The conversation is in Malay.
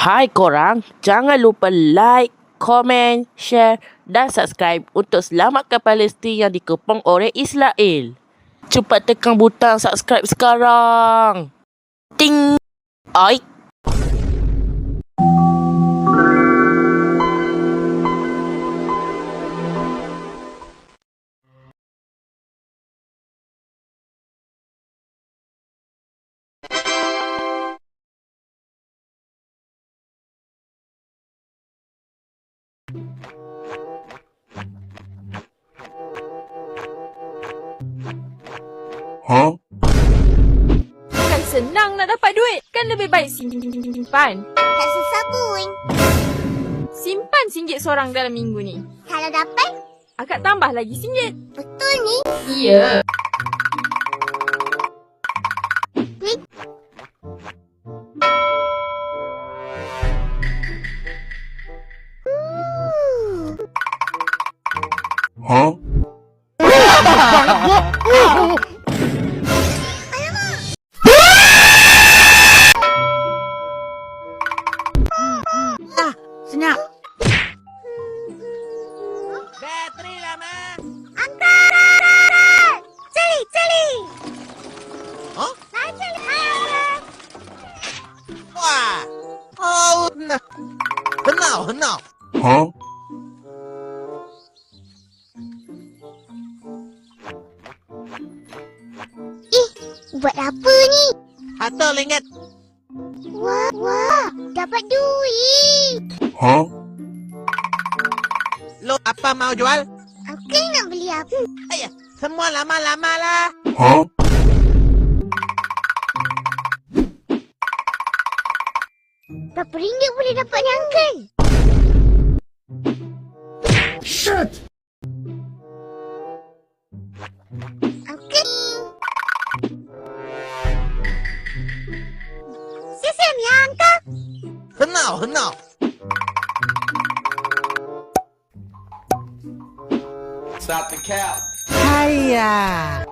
Hai korang, jangan lupa like, komen, share dan subscribe untuk selamatkan Palestin yang dikepung oleh Israel. Cepat tekan butang subscribe sekarang. Ting! Oi! Kan senang nak dapat duit. Kan lebih baik simpan. Tak susah pun. Simpan RM1 seorang dalam minggu ni. Kalau dapat, Akak tambah lagi RM1. betul ni. Ya. Wait. Senyap! Bateri lama. Angkat! Celi! Huh? Celi! Wah. Oh, no. 很闹。 Buat apa ni? Atau ringgit. Wah, dapat duit. Lo apa mau jual? Uncle nak beli apa? Ayah, semua lama-lama lah. Berapa ringgit boleh dapat ni, Uncle? Shit! Uncle? Siap ya, Uncle? 很闹。 Stop the cap. Hiya.